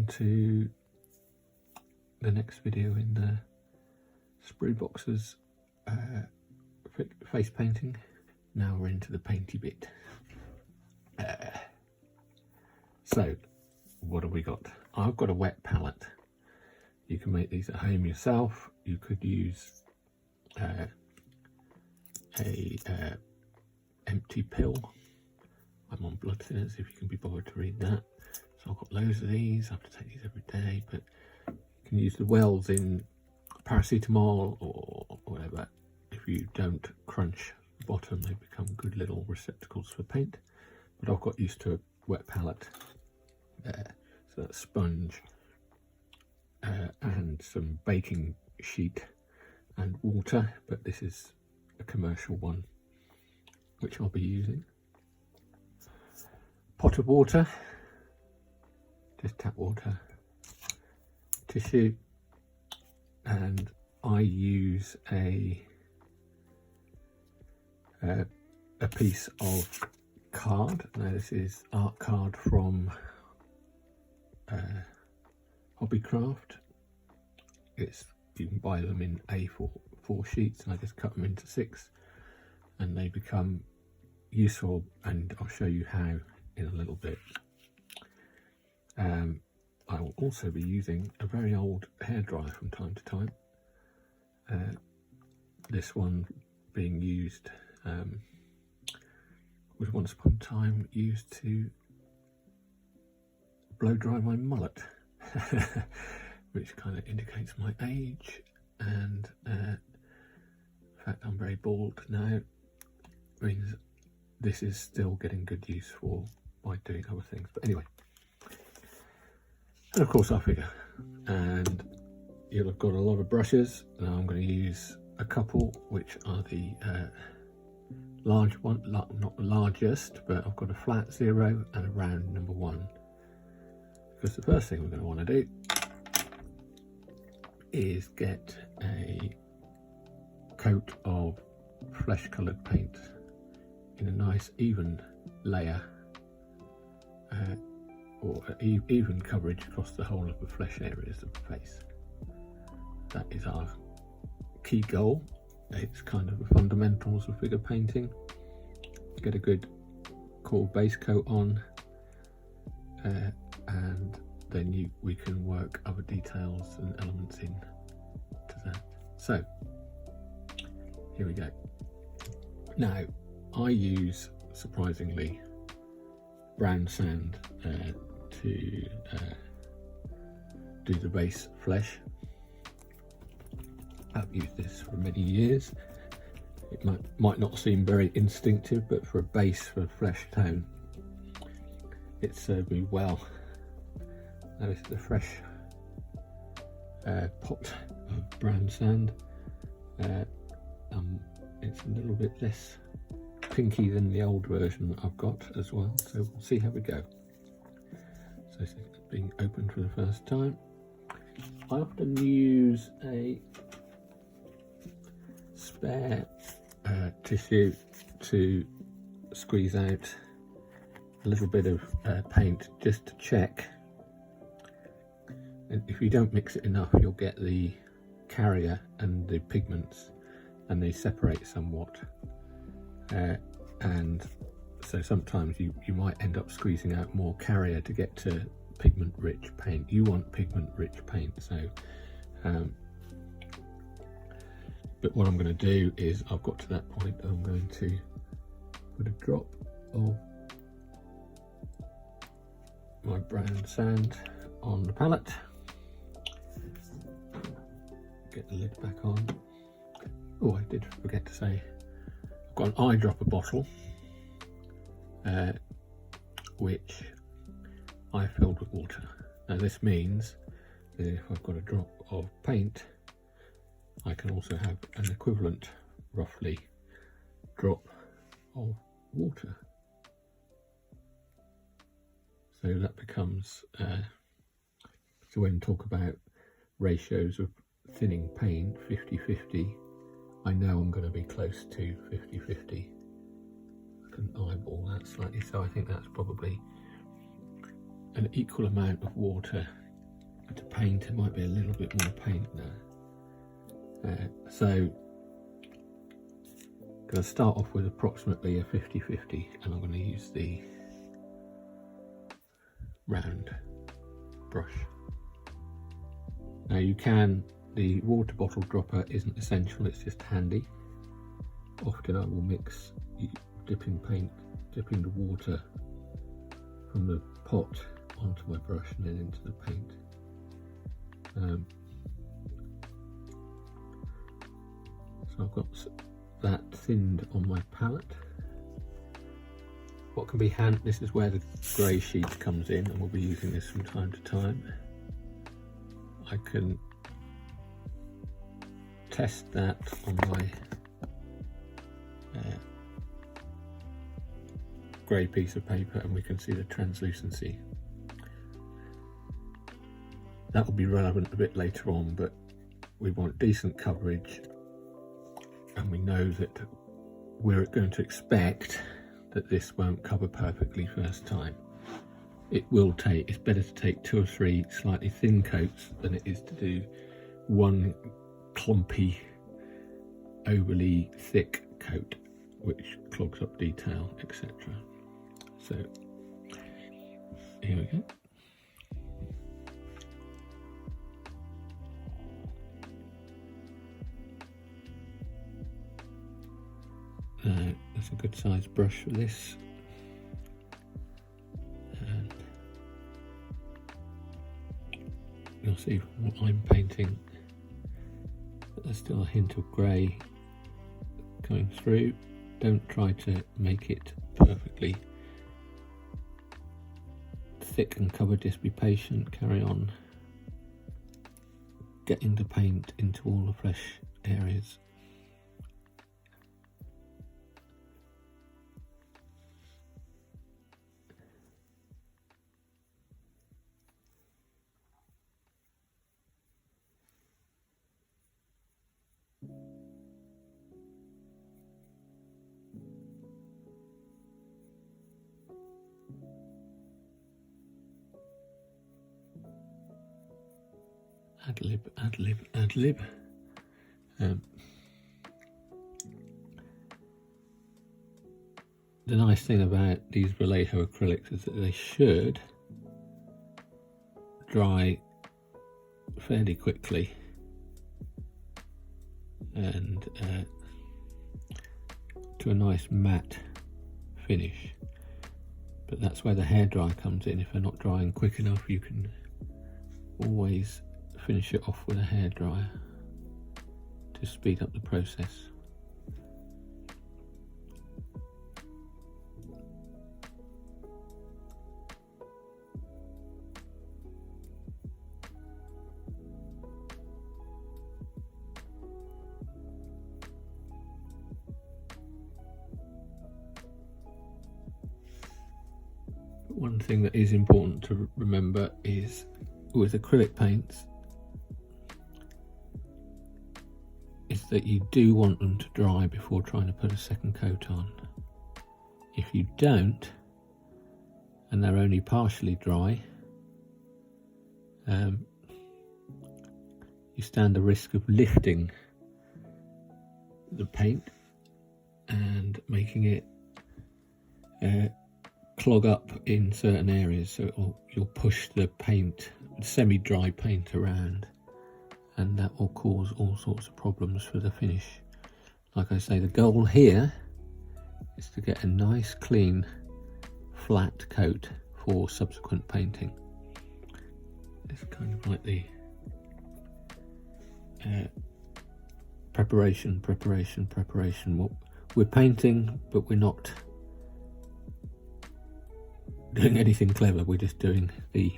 to the next video in the Sprue Boxers face painting. Now we're into the painty bit. So what have we got? I've got a wet palette. You can make these at home yourself. You could use a empty pill. I'm on blood thinners if you can be bothered to read that. So I've got loads of these. I have to take these every day, but you can use the wells in paracetamol or whatever. If you don't crunch the bottom, they become good little receptacles for paint. But I've got used to a wet palette there. So that's sponge and some baking sheet and water, but this is a commercial one which I'll be using. Pot of water, just tap water, tissue, and I use a piece of card. Now this is art card from Hobbycraft. You can buy them in A4 sheets, and I just cut them into 6 and they become useful, and I'll show you how in a little bit. I will also be using a very old hairdryer from time to time. This one being used was once upon a time used to blow dry my mullet, which kind of indicates my age, and the fact I'm very bald now means this is still getting good use for by doing other things. But anyway, and of course our figure, and you'll have got a lot of brushes. Now I'm going to use a couple which are the large one, not the largest, but I've got a flat 0 and a round number 1, because the first thing we're going to want to do is get a coat of flesh coloured paint in a nice even layer, or even coverage across the whole of the flesh areas of the face. That is our key goal. It's kind of the fundamentals of figure painting. Get a good core base coat on, and then we can work other details and elements in to that. So here we go. Now I use, surprisingly, brown sand to do the base flesh. I've used this for many years. It might not seem very instinctive, but for a base for flesh tone, it served me well. Now this is a fresh pot of brown sand. It's a little bit less pinky than the old version that I've got as well, so we'll see how we go. So this is being opened for the first time. I often use a spare tissue to squeeze out a little bit of paint just to check, and if you don't mix it enough you'll get the carrier and the pigments and they separate somewhat, and so sometimes you might end up squeezing out more carrier to get to pigment rich paint. You want pigment rich paint, so but what I'm going to do is, I've got to that point, I'm going to put a drop of my brown sand on the palette, get the lid back on. Oh, I did forget to say, I've got an eyedropper bottle which I filled with water. Now this means that if I've got a drop of paint, I can also have an equivalent, roughly, drop of water. So that becomes, so when we talk about ratios of thinning paint, 50-50, I know I'm going to be close to 50-50. I can eyeball that slightly, so I think that's probably an equal amount of water to paint, it might be a little bit more paint there. So I'm going to start off with approximately a 50-50, and I'm going to use the round brush. Now the water bottle dropper isn't essential, it's just handy. Often I will mix dipping the water from the pot onto my brush and then into the paint. So I've got that thinned on my palette. What can be this is where the grey sheet comes in, and we'll be using this from time to time. I can test that on my grey piece of paper, and we can see the translucency. That will be relevant a bit later on, but we want decent coverage, and we know that we're going to expect that this won't cover perfectly first time. It's better to take 2 or 3 slightly thin coats than it is to do one clumpy, overly thick coat, which clogs up detail, etc. So here we go. That's a good sized brush for this. And you'll see from what I'm painting that there's still a hint of grey coming through. Don't try to make it perfectly thick and covered, just be patient, carry on getting the paint into all the fresh areas. Ad lib. The nice thing about these Vallejo acrylics is that they should dry fairly quickly and to a nice matte finish. But that's where the hairdryer comes in. If they're not drying quick enough, you can always finish it off with a hairdryer to speed up the process. One thing that is important to remember is with acrylic paints is that you do want them to dry before trying to put a second coat on. If you don't, and they're only partially dry, you stand the risk of lifting the paint and making it clog up in certain areas, so you'll push the paint, semi-dry paint around, and that will cause all sorts of problems for the finish. Like I say, the goal here is to get a nice clean flat coat for subsequent painting. It's kind of like the preparation. We're painting, but we're not doing anything clever. We're just doing the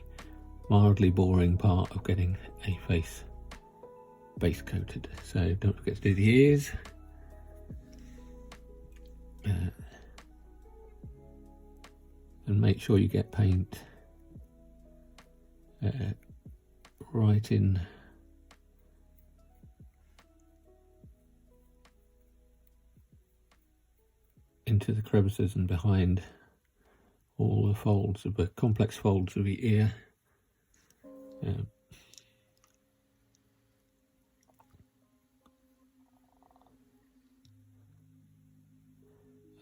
mildly boring part of getting a face base coated. So don't forget to do the ears. And make sure you get paint right in into the crevices and behind all the folds of the complex folds of the ear.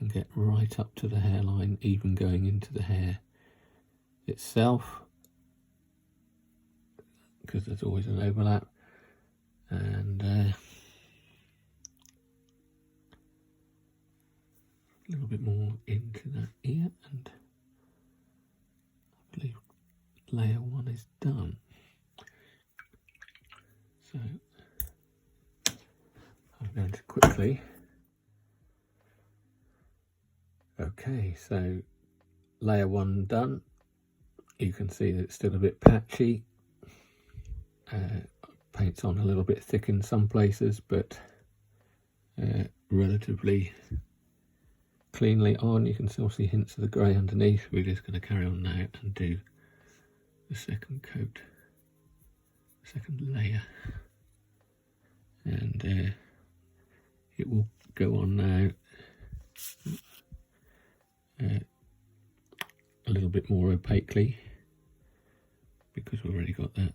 and get right up to the hairline, even going into the hair itself, because there's always an overlap. And a little bit more into that ear, and I believe layer 1 is done. So I'm going to quickly, okay, so layer 1 done. You can see that it's still a bit patchy. Paint's on a little bit thick in some places, but relatively cleanly on. You can still see hints of the grey underneath. We're just going to carry on now and do the second coat, second layer, and it will go on now a little bit more opaquely, because we've already got that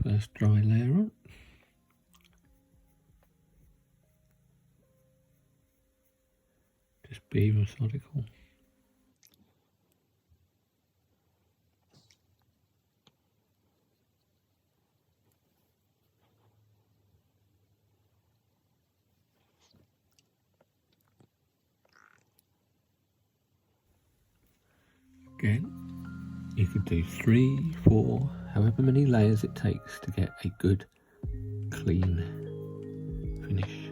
first dry layer on. Just be methodical. Again, you could do 3, 4, however many layers it takes to get a good, clean finish.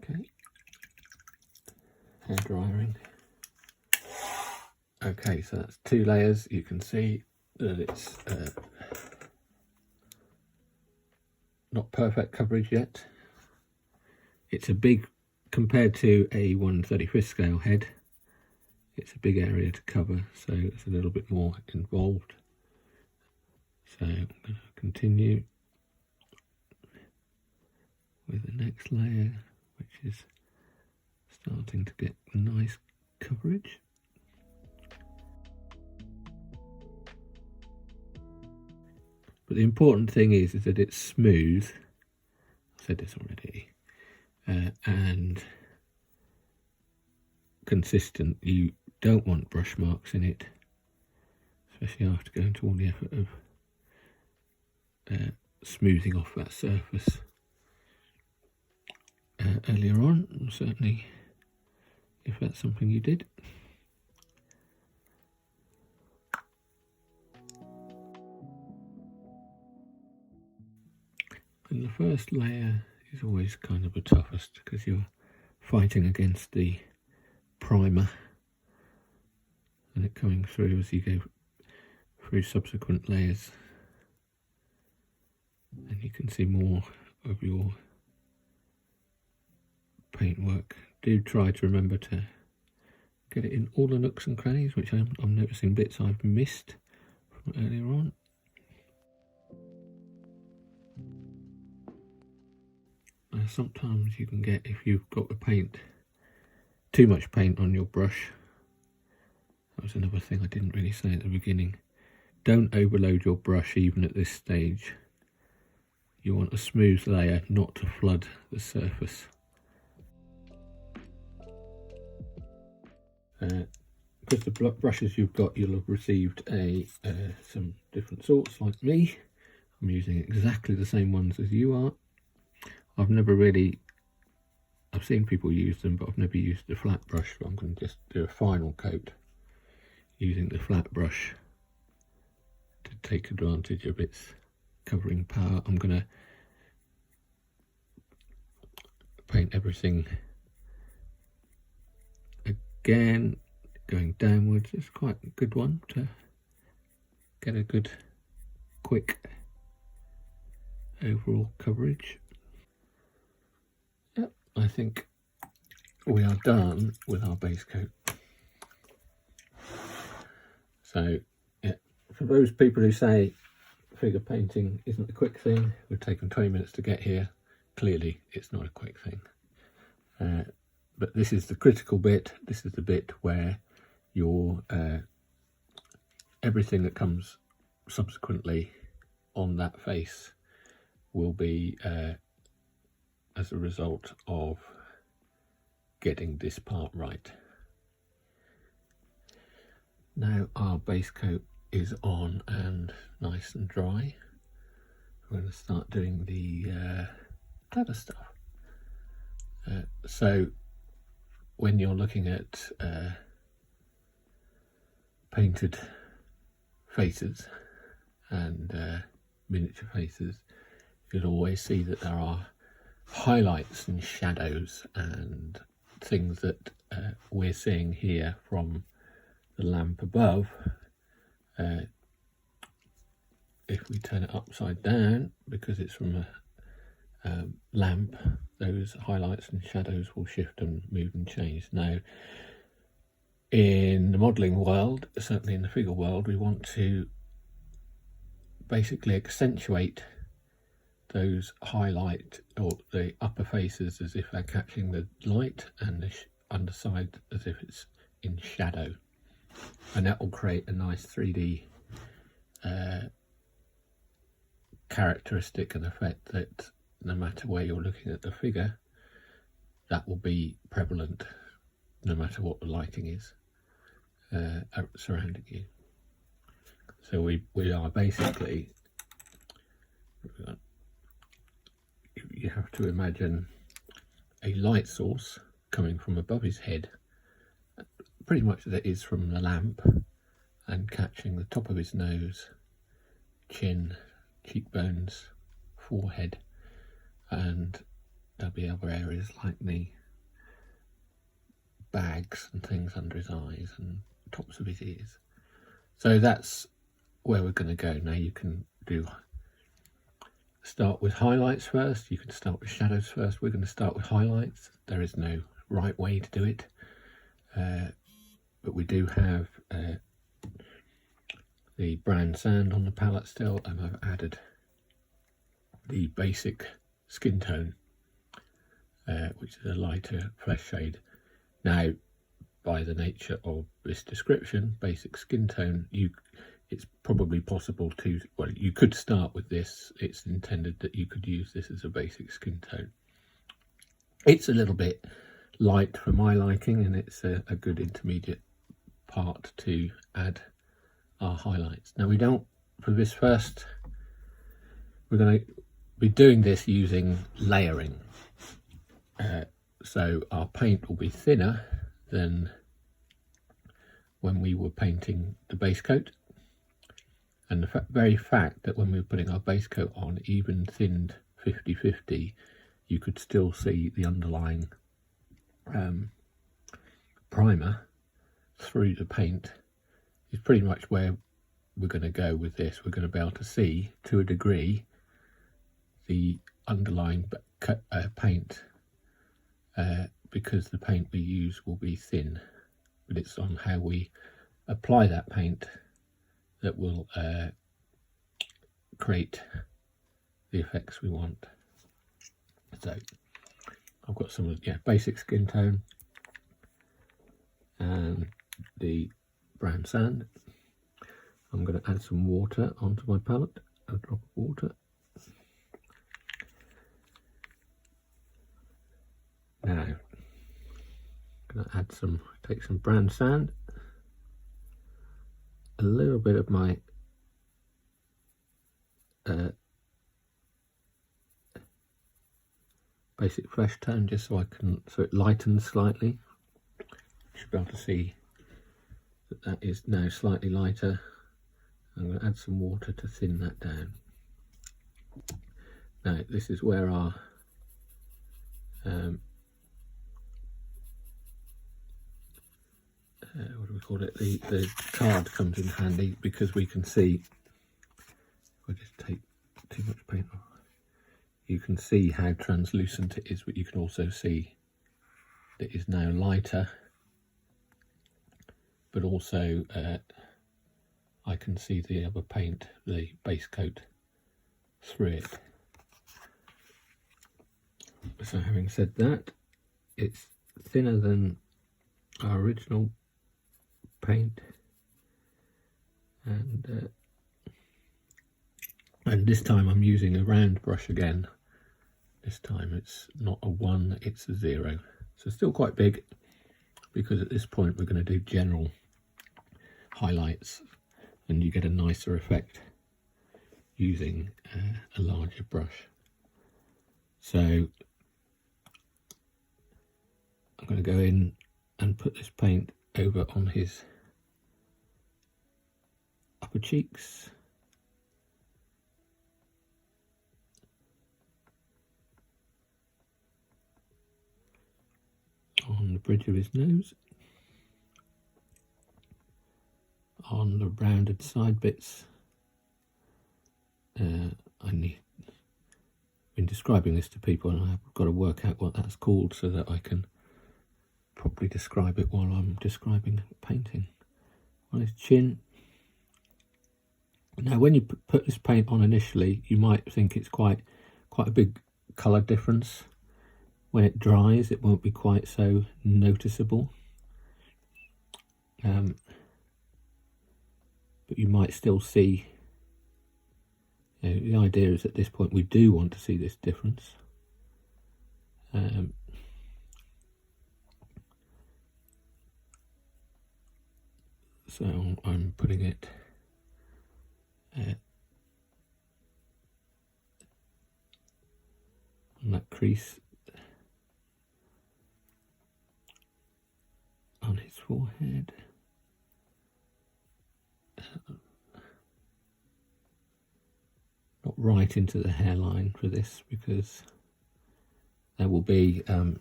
Okay, hair drying. Okay, so that's 2 layers. You can see that it's not perfect coverage yet. It's a big, compared to a 1/35th scale head, it's a big area to cover, so it's a little bit more involved. So I'm going to continue with the next layer, which is starting to get nice coverage. But the important thing is that it's smooth. I said this already, and consistent. You don't want brush marks in it, especially after going to all the effort of smoothing off that surface earlier on. Certainly, if that's something you did. And the first layer is always kind of the toughest, because you're fighting against the primer and it coming through as you go through subsequent layers, and you can see more of your paintwork. Do try to remember to get it in all the nooks and crannies, which I'm noticing bits I've missed from earlier on. Sometimes you can get, if you've got the paint, too much paint on your brush. That was another thing I didn't really say at the beginning. Don't overload your brush even at this stage. You want a smooth layer, not to flood the surface. Because the brushes you've got, you'll have received some different sorts like me. I'm using exactly the same ones as you are. I've never really I've seen people use them, but I've never used the flat brush, so I'm going to just do a final coat using the flat brush to take advantage of its covering power. I'm going to paint everything again, going downwards. It's quite a good one to get a good quick overall coverage. Yep, I think we are done with our base coat. So yeah, for those people who say figure painting isn't a quick thing, we've taken 20 minutes to get here, clearly it's not a quick thing. But this is the critical bit. This is the bit where your everything that comes subsequently on that face will be as a result of getting this part right. Now our base coat is on and nice and dry. We're going to start doing the clever stuff. So when you're looking at painted faces and miniature faces, you'll always see that there are highlights and shadows and things that we're seeing here from the lamp above. If we turn it upside down, because it's from a lamp, those highlights and shadows will shift and move and change. Now, in the modelling world, certainly in the figure world, we want to basically accentuate those highlight or the upper faces as if they're catching the light, and the underside as if it's in shadow, and that will create a nice 3D characteristic and effect that no matter where you're looking at the figure, that will be prevalent no matter what the lighting is surrounding you. So we are basically, you have to imagine a light source coming from above his head, pretty much that is from the lamp, and catching the top of his nose, chin, cheekbones, forehead, and there'll be other areas like the bags and things under his eyes and tops of his ears. So that's where we're going to go. Now you can start with highlights first, you can start with shadows first. We're going to start with highlights. There is no right way to do it, but we do have the brown sand on the palette still, and I've added the basic skin tone, which is a lighter flesh shade. Now, by the nature of this description, basic skin tone, it's probably possible to, well, you could start with this. It's intended that you could use this as a basic skin tone. It's a little bit light for my liking, and it's a good intermediate part to add our highlights. Now we don't, for this first, we're going to be doing this using layering. So our paint will be thinner than when we were painting the base coat. And the very fact that when we were putting our base coat on, even thinned 50-50, you could still see the underlying primer through the paint, is pretty much where we're going to go with this. We're going to be able to see, to a degree, the underlying paint, because the paint we use will be thin, but it's on how we apply that paint that will create the effects we want. So I've got some of the basic skin tone and the brown sand. I'm going to add some water onto my palette, a drop of water. Now I'm going to add take some brown sand, a little bit of my basic flesh tone, just so it lightens slightly. You should be able to see that is now slightly lighter. I'm going to add some water to thin that down. Now this is where our what do we call it? The card comes in handy, because we can see, if I just take too much paint off, you can see how translucent it is, but you can also see that it is now lighter, but also I can see the other paint, the base coat, through it. So having said that, it's thinner than our original paint, and this time I'm using a round brush again. This time it's not a 1, it's a 0. So still quite big, because at this point we're going to do general highlights, and you get a nicer effect using a larger brush. So I'm going to go in and put this paint over on his upper cheeks, on the bridge of his nose, on the rounded side bits. I've been describing this to people, and I've got to work out what that's called so that I can properly describe it while I'm describing painting. On his chin. Now when you put this paint on initially, you might think it's quite a big colour difference. When it dries, it won't be quite so noticeable, but you might still see. The idea is at this point we do want to see this difference. So I'm putting it on that crease on his forehead. Not right into the hairline for this, because there will be a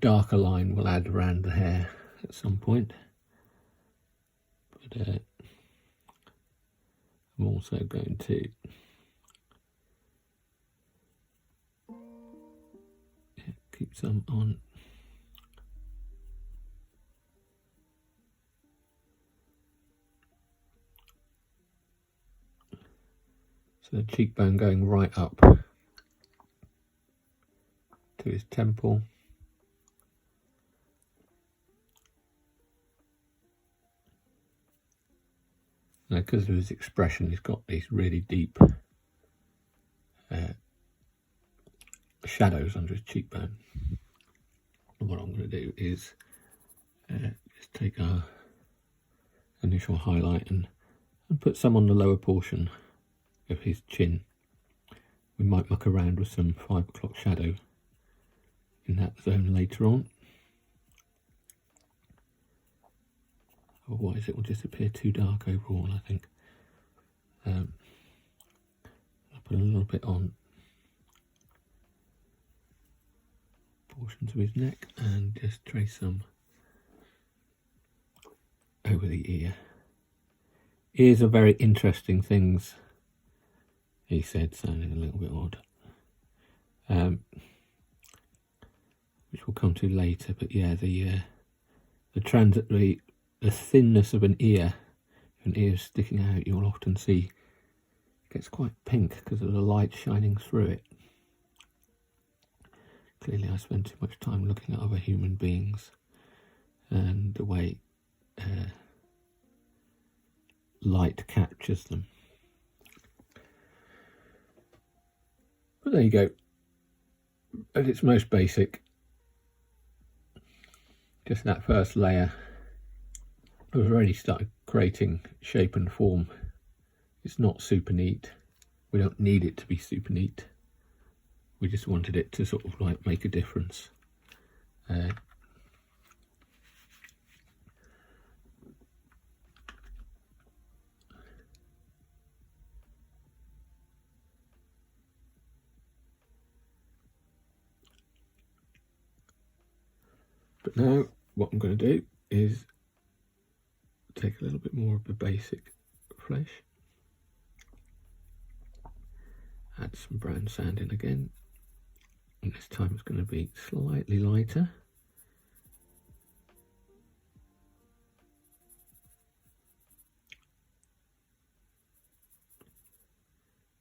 darker line will add around the hair at some point. But I'm also going to keep some on. So the cheekbone going right up to his temple. Now, because of his expression, he's got these really deep shadows under his cheekbone. And what I'm going to do is just take our initial highlight and put some on the lower portion of his chin. We might muck around with some 5 o'clock shadow in that zone later on. Otherwise it will just appear too dark overall, I think. I'll put a little bit on portions of his neck and just trace some over the ear. Ears are very interesting things, he said, sounding a little bit odd, which we'll come to later. But yeah, the thinness of an ear, if an ear sticking out, you'll often see it gets quite pink because of the light shining through it. Clearly I spend too much time looking at other human beings and the way light captures them. But there you go. At its most basic, just that first layer, I've already started creating shape and form It's not super neat. We don't need it to be super neat. We just wanted it to sort of like make a difference. But now what I'm going to do is take a little bit more of the basic flesh, add some brown sand in again, and this time it's going to be slightly lighter.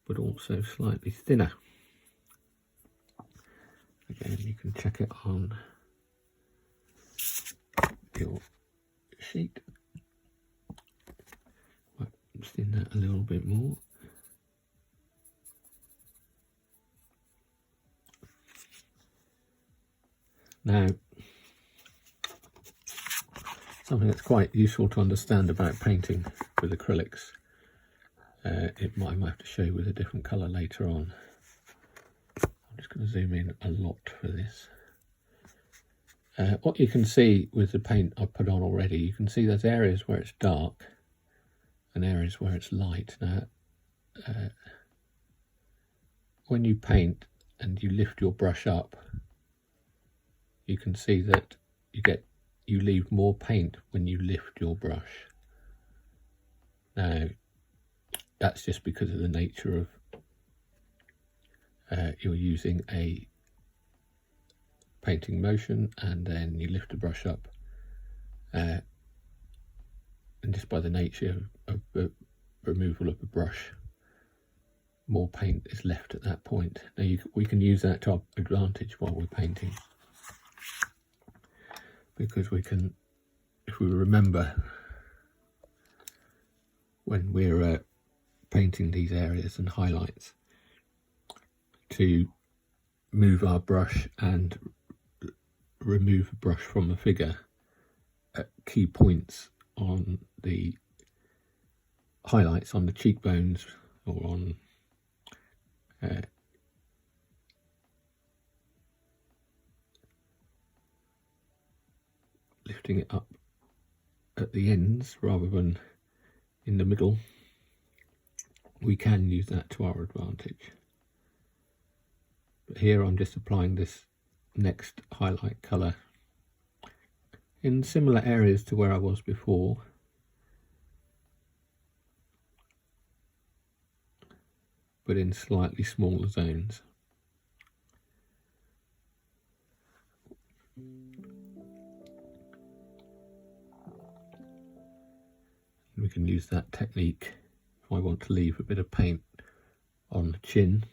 But also slightly thinner. Again, you can check it on your sheet. Might thin that a little bit more. Now, something that's quite useful to understand about painting with acrylics, I might have to show you with a different colour later on. I'm just going to zoom in a lot for this. What you can see with the paint I've put on already, you can see there's areas where it's dark and areas where it's light. Now, when you paint and you lift your brush up, you can see that you leave more paint when you lift your brush. Now, that's just because of the nature of you're using a painting motion, and then you lift the brush up, and just by the nature of the removal of the brush, more paint is left at that point. Now we can use that to our advantage while we're painting, because we can, if we remember when we're painting these areas and highlights, to move our brush and remove the brush from the figure at key points on the highlights, on the cheekbones, or on lifting it up at the ends rather than in the middle. We can use that to our advantage. But here I'm just applying this next highlight colour in similar areas to where I was before, but in slightly smaller zones. We can use that technique if I want to leave a bit of paint on the chin.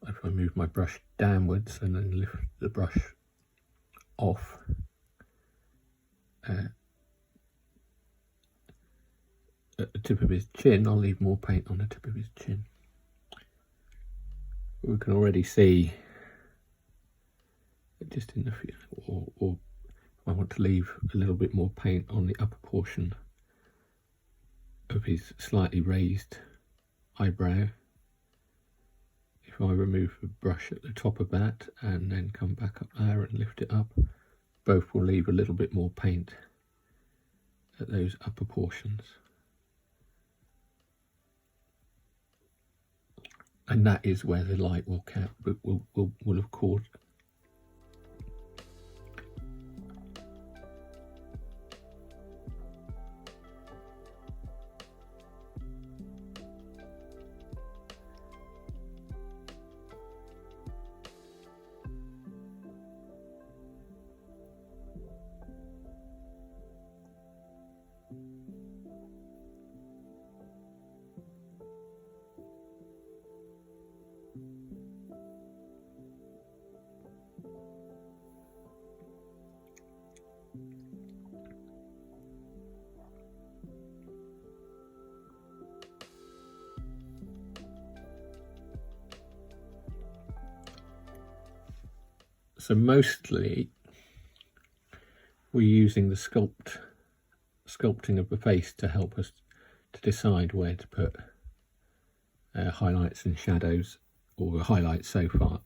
If I move my brush downwards and then lift the brush off, at the tip of his chin, I'll leave more paint on the tip of his chin. We can already see just in the, or if I want to leave a little bit more paint on the upper portion of his slightly raised eyebrow. If I remove the brush at the top of that and then come back up there and lift it up, both will leave a little bit more paint at those upper portions. And that is where the light will have caught. So mostly we're using the sculpting of the face to help us to decide where to put highlights and shadows, or highlights so far.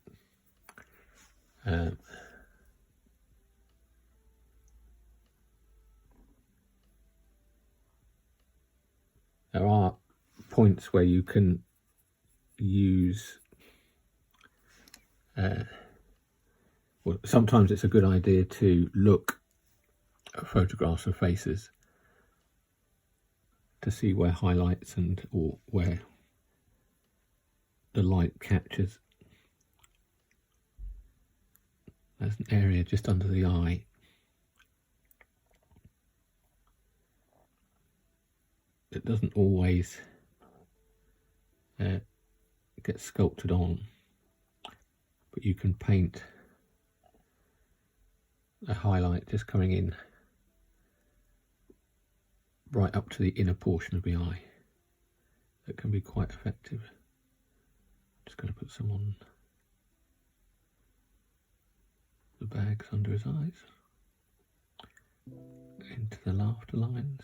There are points where you can use well, sometimes it's a good idea to look at photographs of faces to see where highlights or where the light captures. There's an area just under the eye. It doesn't always get sculpted on, but you can paint a highlight just coming in right up to the inner portion of the eye. That can be quite effective. Just going to put some on the bags under his eyes, into the laughter lines.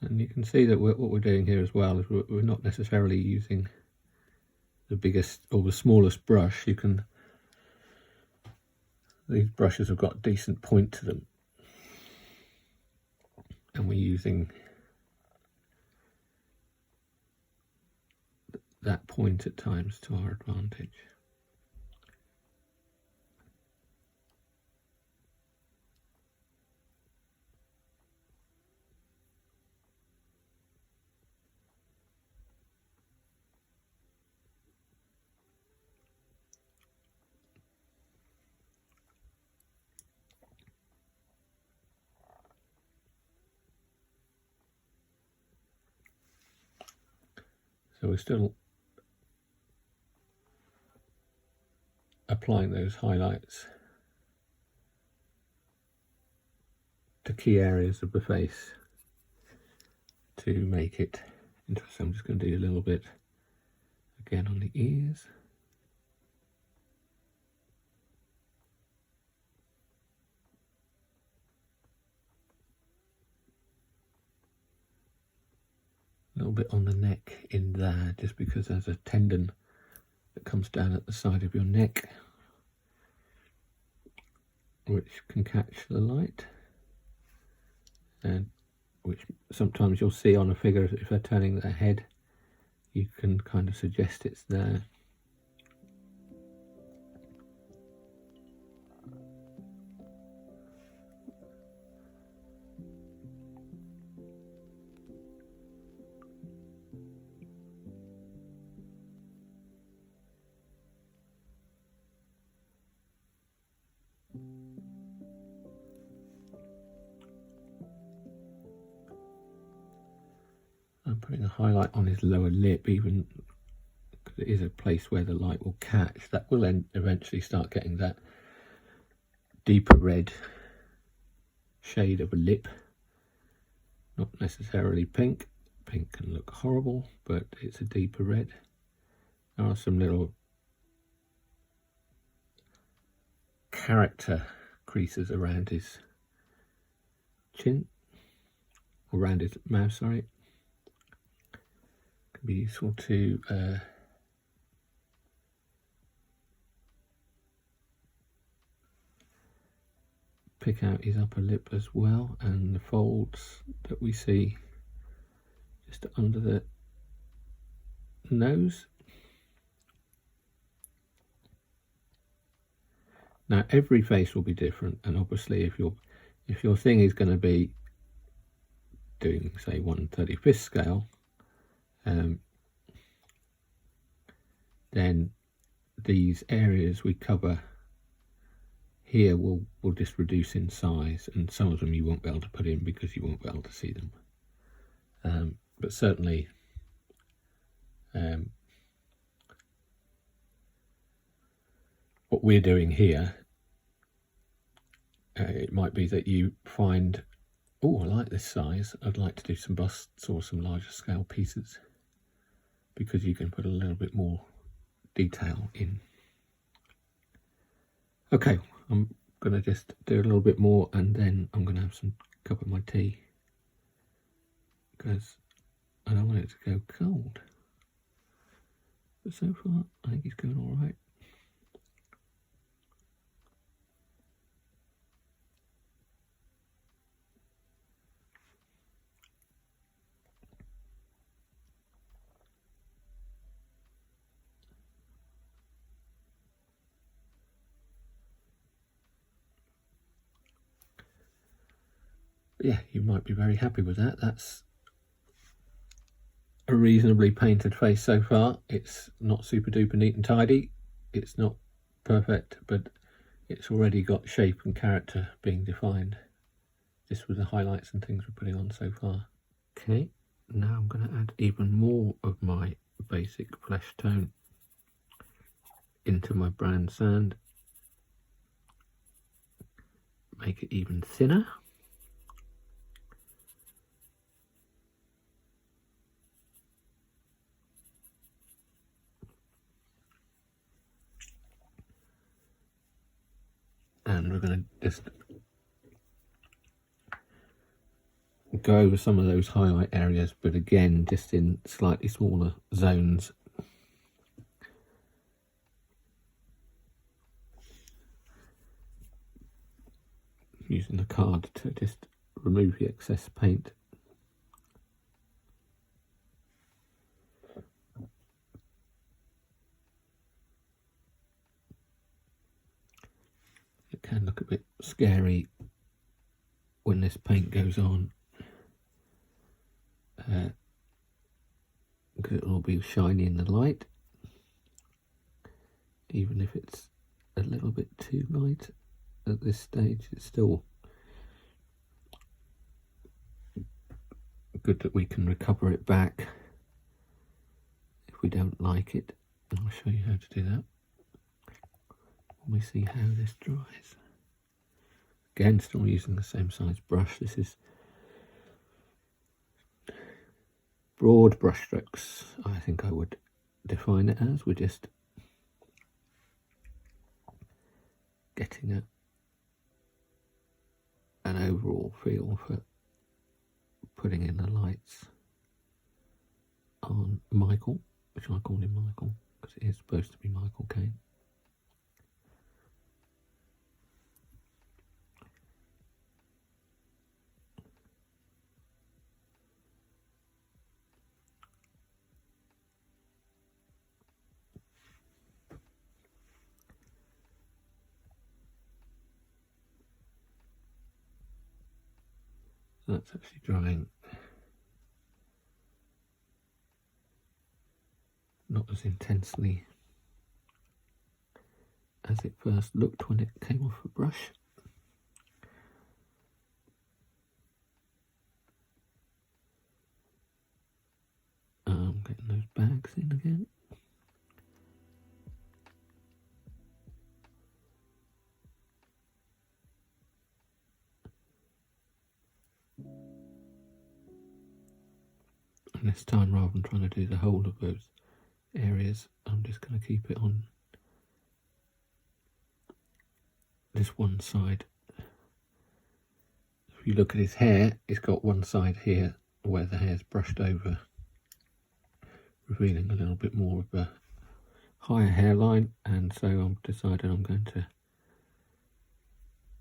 And you can see that what we're doing here as well is we're not necessarily using the biggest or the smallest brush. These brushes have got a decent point to them, and we're using that point at times to our advantage. So we're still applying those highlights to key areas of the face to make it interesting. I'm just going to do a little bit again on the ears. A little bit on the neck in there, just because there's a tendon that comes down at the side of your neck, which can catch the light, and which sometimes you'll see on a figure if they're turning their head. You can kind of suggest it's there. I'm putting a highlight on his lower lip, even because it is a place where the light will catch. That will then eventually start getting that deeper red shade of a lip. Not necessarily pink. Pink can look horrible, but it's a deeper red. There are some little character creases around his chin, or around his mouth, sorry. Can be useful to pick out his upper lip as well, and the folds that we see just under the nose. Now every face will be different, and obviously if your thing is going to be doing, say, 1/35th scale, then these areas we cover here will just reduce in size, and some of them you won't be able to put in because you won't be able to see them. But certainly what we're doing here, it might be that you find, oh, I like this size, I'd like to do some busts or some larger scale pieces, because you can put a little bit more detail in. Okay, I'm going to just do a little bit more, and then I'm going to have some cup of my tea, because I don't want it to go cold. But so far, I think it's going all right. But yeah, you might be very happy with that. That's a reasonably painted face so far. It's not super duper neat and tidy. It's not perfect, but it's already got shape and character being defined, just with the highlights and things we're putting on so far. Okay, now I'm going to add even more of my basic flesh tone into my brown sand. Make it even thinner. And we're going to just go over some of those highlight areas, but again, just in slightly smaller zones. Using the card to just remove the excess paint. It can look a bit scary when this paint goes on, because it'll all be shiny in the light, even if it's a little bit too light at this stage. It's still good that we can recover it back if we don't like it. And I'll show you how to do that when we see how this dries. Again, still using the same size brush. This is broad brush strokes, I think I would define it as. We're just getting an overall feel for putting in the lights on Michael, which I call him Michael because it is supposed to be Michael Caine. That's actually drying not as intensely as it first looked when it came off the brush. Getting those bags in again. And this time, rather than trying to do the whole of those areas, I'm just going to keep it on this one side. If you look at his hair, it's got one side here where the hair's brushed over, revealing a little bit more of a higher hairline, and so I'm deciding I'm going to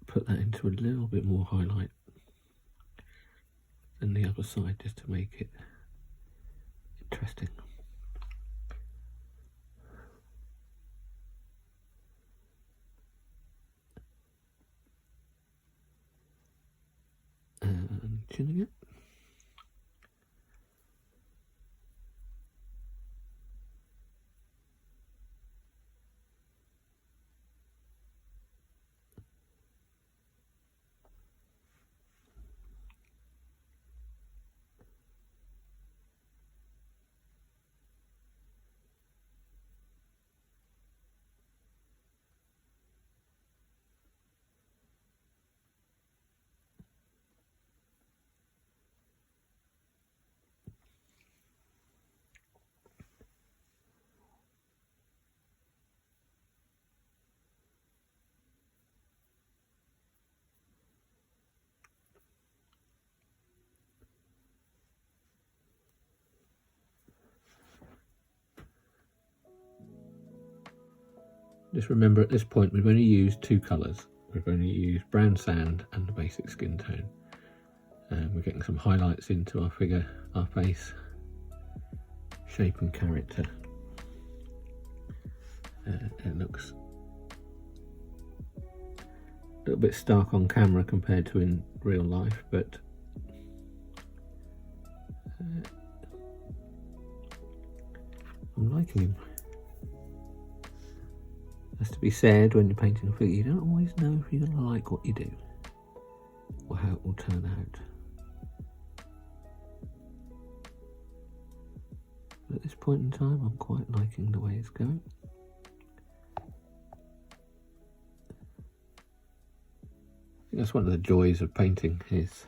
put that into a little bit more highlight than the other side, just to make it interesting. And chinning it. Just remember, at this point we've only used two colours. We've only used brown sand and the basic skin tone. And we're getting some highlights into our figure, our face, shape and character. It looks a little bit stark on camera compared to in real life, but I'm liking him. Has to be said, when you're painting a figure, you don't always know if you're going to like what you do or how it will turn out. But at this point in time, I'm quite liking the way it's going. I think that's one of the joys of painting, is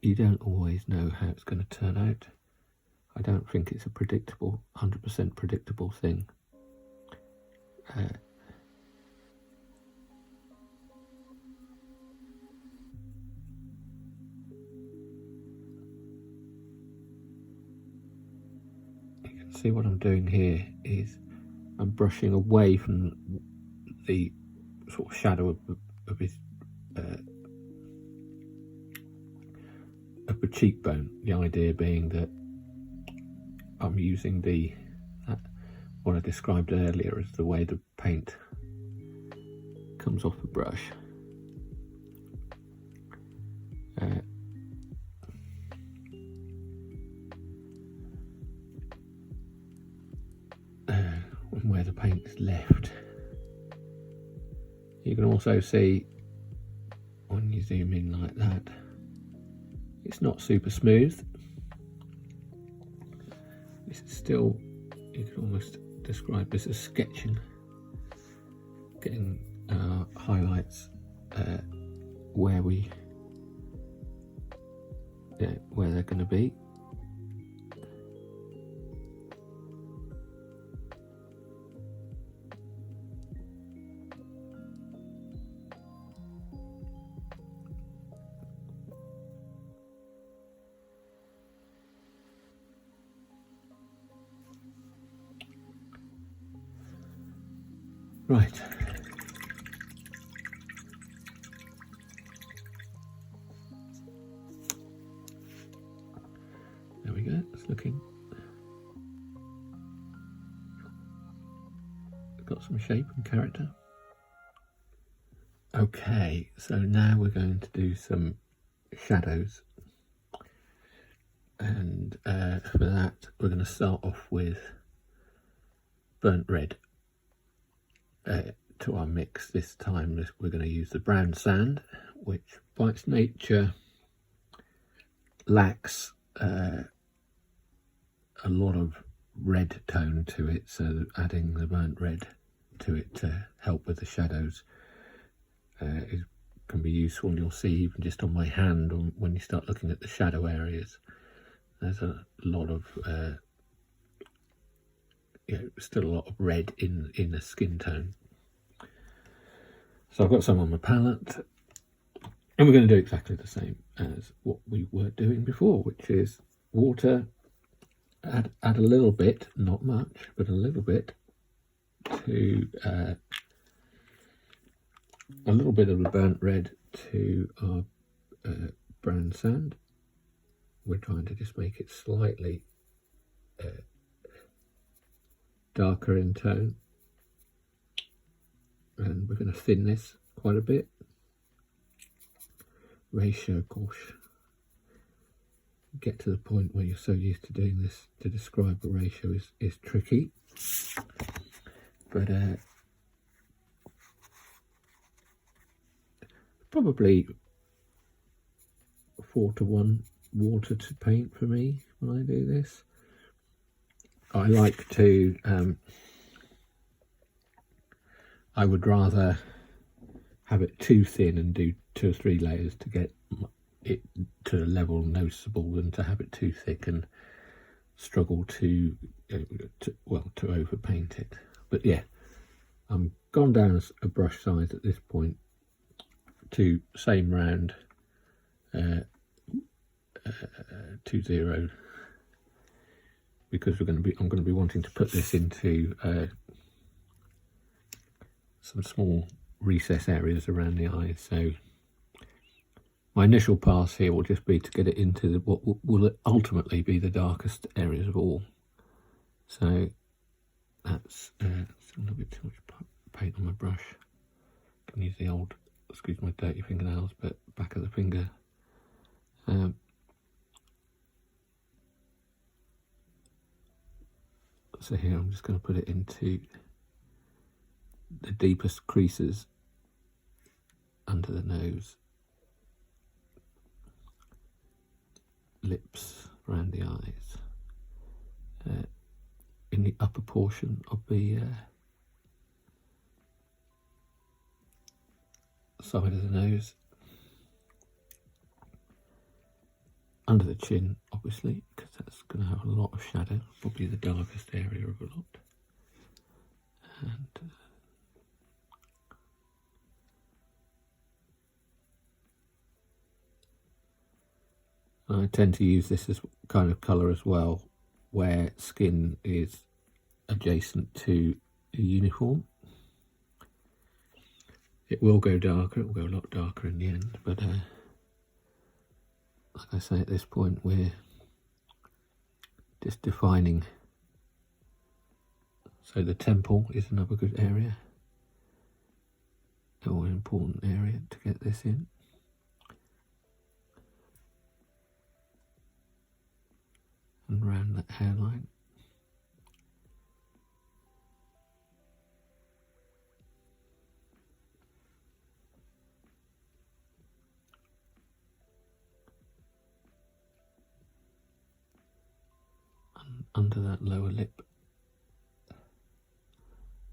you don't always know how it's going to turn out. I don't think it's a predictable, 100% predictable thing. You can see what I'm doing here is I'm brushing away from the sort of shadow of his of the cheekbone. The idea being that I'm using what I described earlier as the way the paint comes off the brush. And where the paint is left. You can also see when you zoom in like that, it's not super smooth. This is still, you can almost describe this as sketching, getting highlights where they're going to be. Right. There we go, it's looking. Got some shape and character. Okay, so now we're going to do some shadows. And for that, we're going to start off with burnt red. To our mix this time, we're going to use the brown sand, which by its nature lacks a lot of red tone to it, so adding the burnt red to it to help with the shadows can be useful. And you'll see even just on my hand, when you start looking at the shadow areas, there's a lot of still a lot of red in the skin tone. So I've got some on my palette, and we're going to do exactly the same as what we were doing before, which is water, add a little bit, not much, but a little bit, to a little bit of the burnt red to our brown sand. We're trying to just make it slightly darker in tone, and we're going to thin this quite a bit. Ratio, gosh, get to the point where you're so used to doing this to describe a ratio is tricky, but probably 4:1 water to paint for me when I do this. I like to I would rather have it too thin and do 2 or 3 layers to get it to a level noticeable than to have it too thick and struggle to overpaint it. But yeah, I'm gone down a brush size at this point to same round 20 because I'm going to be wanting to put this into some small recess areas around the eyes. So my initial pass here will just be to get it into what will ultimately be the darkest areas of all. So that's a little bit too much paint on my brush. I can use the old, excuse my dirty fingernails, but back of the finger. So here I'm just going to put it into the deepest creases under the nose, lips, around the eyes, in the upper portion of the side of the nose, under the chin obviously, because that's going to have a lot of shadow, probably the darkest area of a lot. And I tend to use this as kind of colour as well, where skin is adjacent to a uniform. It will go darker, it will go a lot darker in the end, but like I say, at this point we're just defining. So the temple is another good area, or an important area to get this in. And around that hairline. And under that lower lip.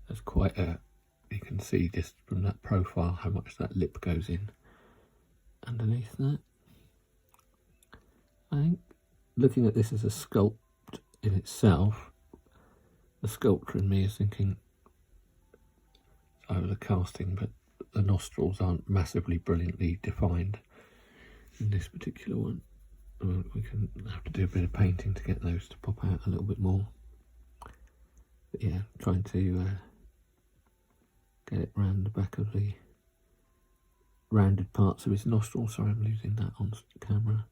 There's quite a, you can see just from that profile how much that lip goes in underneath that. I think looking at this as a sculpt in itself, the sculptor in me is thinking over the casting, but the nostrils aren't massively brilliantly defined in this particular one. We can have to do a bit of painting to get those to pop out a little bit more. But yeah, trying to get it round the back of the rounded parts of his nostril. Sorry, I'm losing that on camera.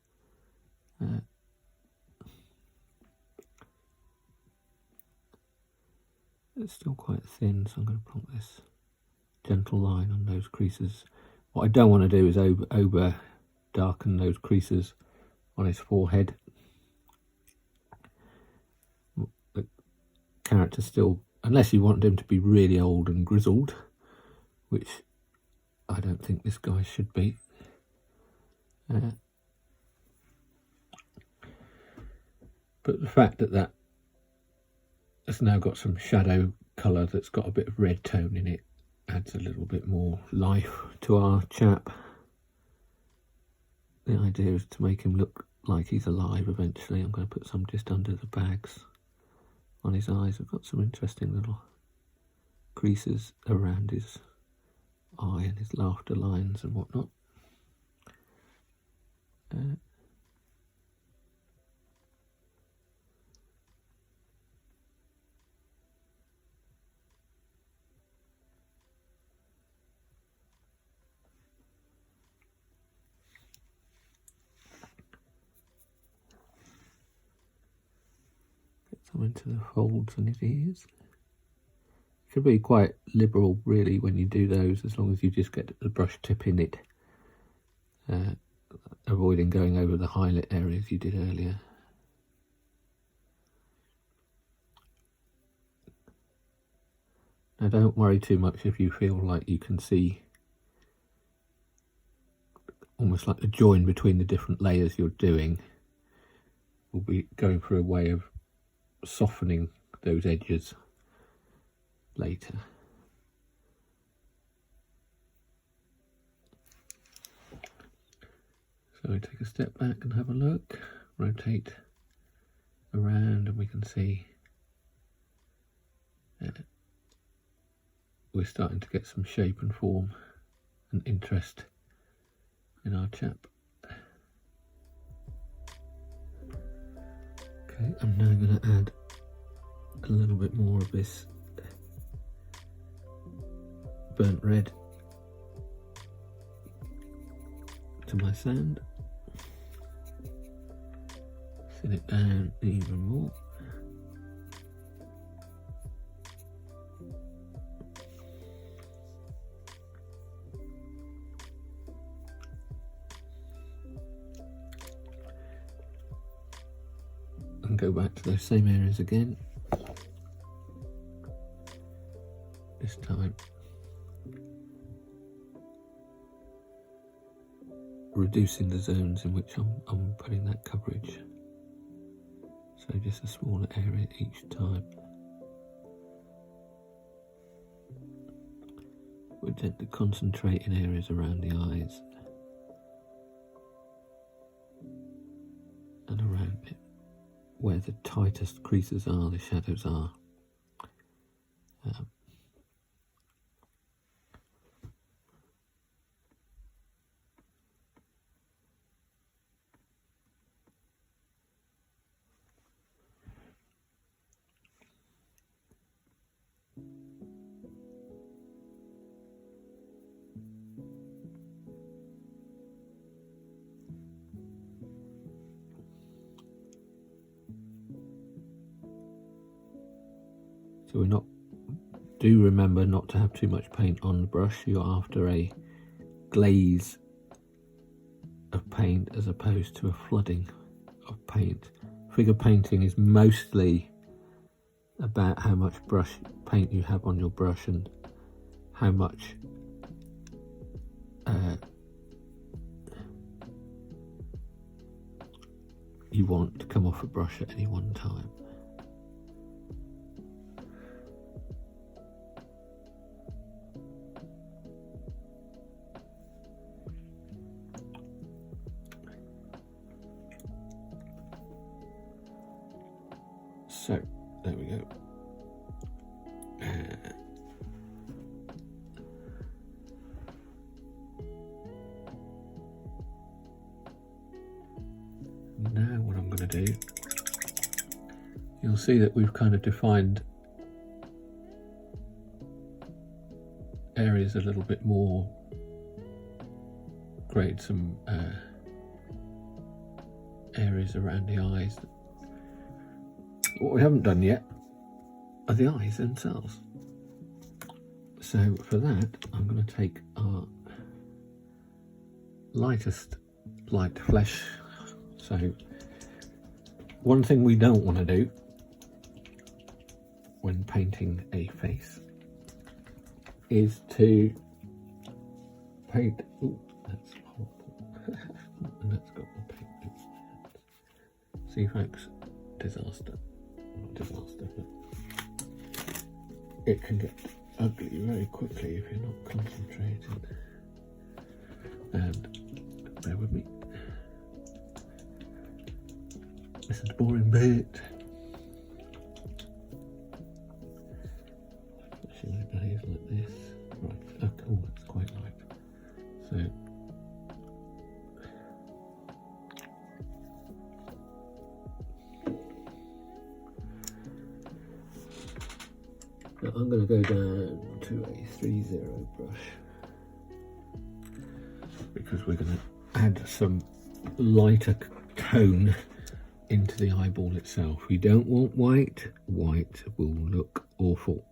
It's still quite thin, so I'm going to put this gentle line on those creases. What I don't want to do is over darken those creases on his forehead. The character still, unless you want him to be really old and grizzled, which I don't think this guy should be. But the fact that it's now got some shadow colour that's got a bit of red tone in it adds a little bit more life to our chap. The idea is to make him look like he's alive eventually. I'm going to put some just under the bags on his eyes. I've got some interesting little creases around his eye and his laughter lines and whatnot. Some into the folds on his ears. Should be quite liberal really when you do those, as long as you just get the brush tip in it, avoiding going over the highlight areas you did earlier. Now don't worry too much if you feel like you can see almost like the join between the different layers you're doing. We'll be going through a way of softening those edges later. So we take a step back and have a look, rotate around, and we can see we're starting to get some shape and form and interest in our chap. Okay, I'm now going to add a little bit more of this burnt red to my sand. Thin it down even more. And go back to those same areas again. This time reducing the zones in which I'm putting that coverage. So just a smaller area each time. We tend to concentrate in areas around the eyes and around it, where the tightest creases are, the shadows are. So do remember not to have too much paint on the brush. You're after a glaze of paint as opposed to a flooding of paint. Figure painting is mostly about how much brush paint you have on your brush and how much you want to come off a brush at any one time. So, there we go. Now what I'm going to do, you'll see that we've kind of defined areas a little bit more, create some areas around the eyes. What we haven't done yet are the eyes themselves. So for that, I'm going to take our lightest light flesh. So one thing we don't want to do when painting a face is to paint. Ooh, that's horrible. And that's got my paint in my hands. See, folks, disaster. Not disaster, but it can get ugly very quickly if you're not concentrating. And bear with me. This is the boring bit. Especially when it behaves like this. Right, oh, it's quite light. So now I'm going to go down to a 3-0 brush because we're going to add some lighter tone into the eyeball itself. We don't want white. White will look awful,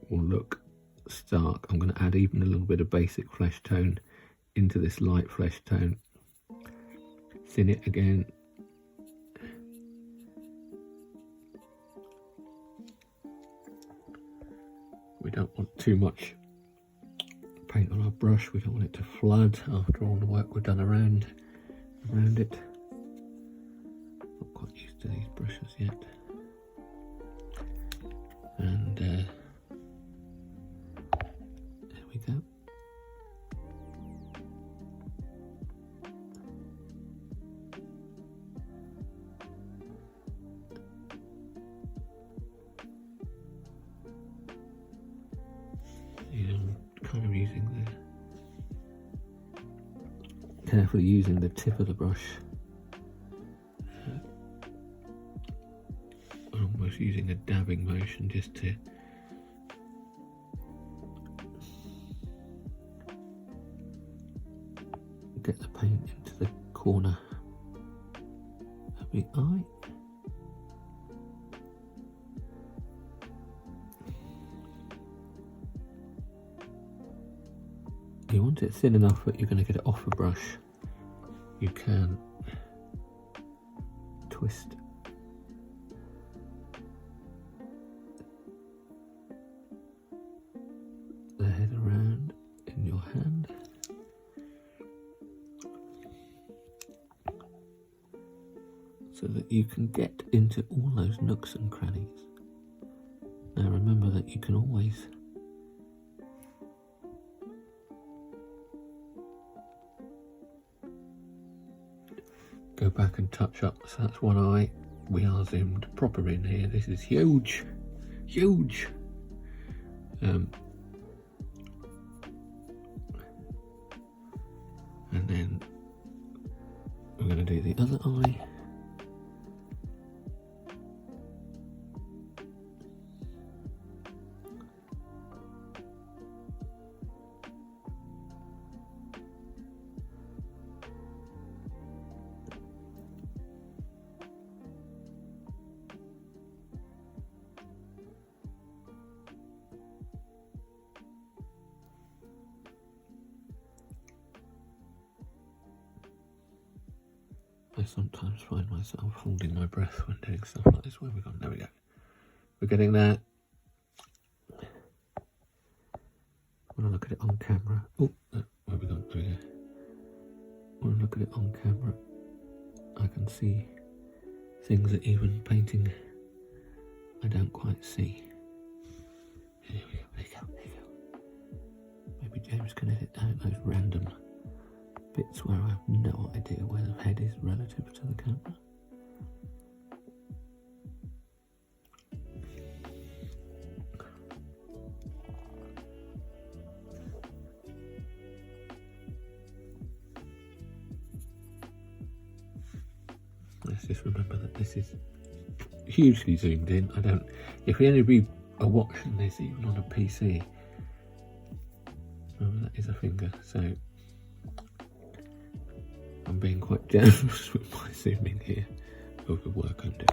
will look stark. I'm going to add even a little bit of basic flesh tone into this light flesh tone. Thin it again. We don't want too much paint on our brush. We don't want it to flood after all the work we've done around it. Not quite used to these brushes yet. And there we go. Kind of using carefully using the tip of the brush just using a dabbing motion just to get the paint into the corner of the eye. You want it thin enough that you're going to get it off a brush. You can twist the head around in your hand. So that you can get into all those nooks and crannies. Now remember that you can always go back and touch up. So that's one eye. We are zoomed proper in here. This is huge, huge. And then we're going to do the other eye. I sometimes find myself holding my breath when doing stuff like this. Where have we gone? There we go. We're getting there. When I look at it on camera. Oh, where have we gone? There we go. When I look at it on camera, I can see things that even painting I don't quite see. Here we go. There you go. There you go. Maybe James can edit out those random bits where I have no idea where the head is relative to the camera. Let's just remember that this is hugely zoomed in. If any of you are watching this even on a PC, remember that is a finger, so I'm being quite generous with my zooming here of the work I'm doing.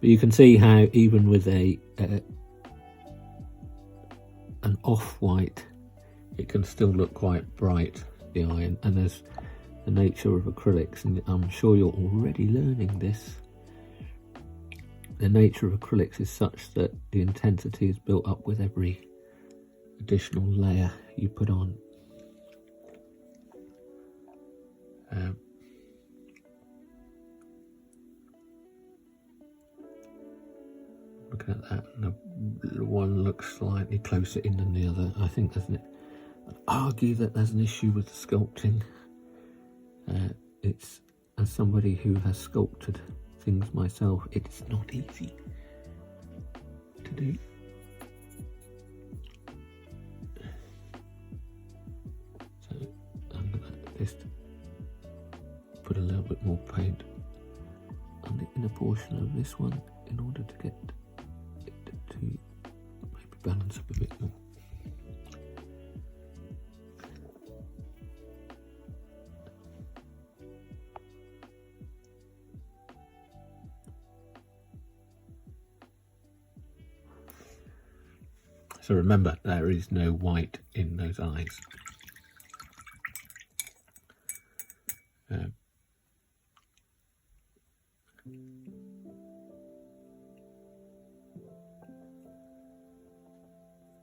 But you can see how even with an off-white, it can still look quite bright, the eye, and there's the nature of acrylics, and I'm sure you're already learning this. The nature of acrylics is such that the intensity is built up with every additional layer you put on. Looking at that, and the one looks slightly closer in than the other. I think I'd argue that there's an issue with the sculpting. It's, as somebody who has sculpted things myself, it's not easy to do. So I'm going to just put a little bit more paint on the inner portion of this one in order to get it to maybe balance up a bit more. So remember, there is no white in those eyes. There's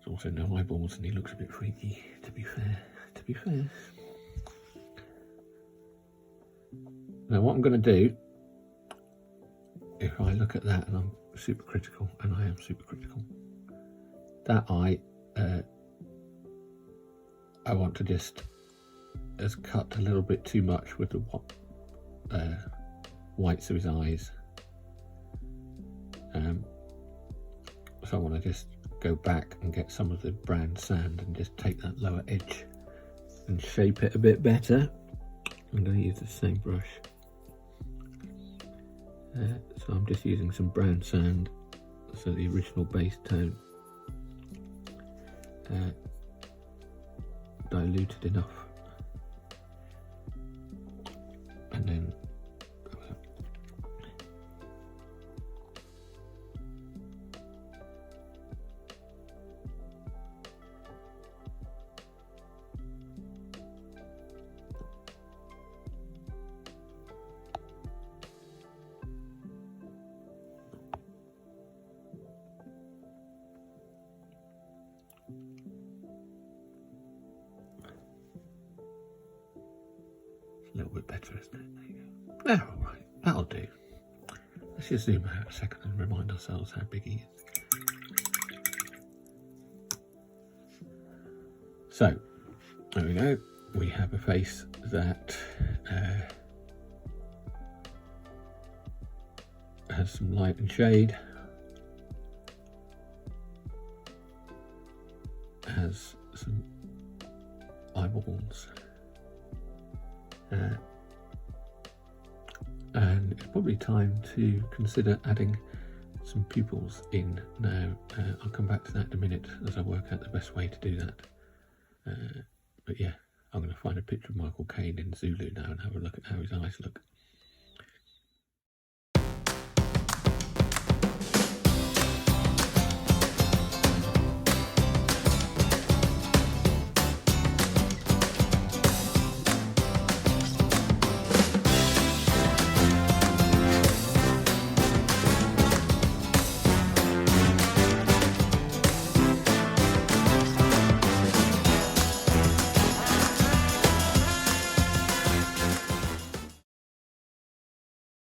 also no eyeballs, and he looks a bit freaky, to be fair. Now what I'm going to do, if I look at that, and I'm super critical, and I am super critical, that eye, I want to just cut a little bit too much with the whites of his eyes. So I want to just go back and get some of the brown sand and just take that lower edge and shape it a bit better. I'm going to use the same brush. So I'm just using some brown sand so the original base tone diluted enough, and then a little bit better, isn't it? There you go. Now, all right, that'll do. Let's just zoom out a second and remind ourselves how big he is. So, there we go. We have a face that has some light and shade, has some eyeballs, and it's probably time to consider adding some pupils in now. I'll come back to that in a minute as I work out the best way to do that. But yeah, I'm going to find a picture of Michael Caine in Zulu now and have a look at how his eyes look.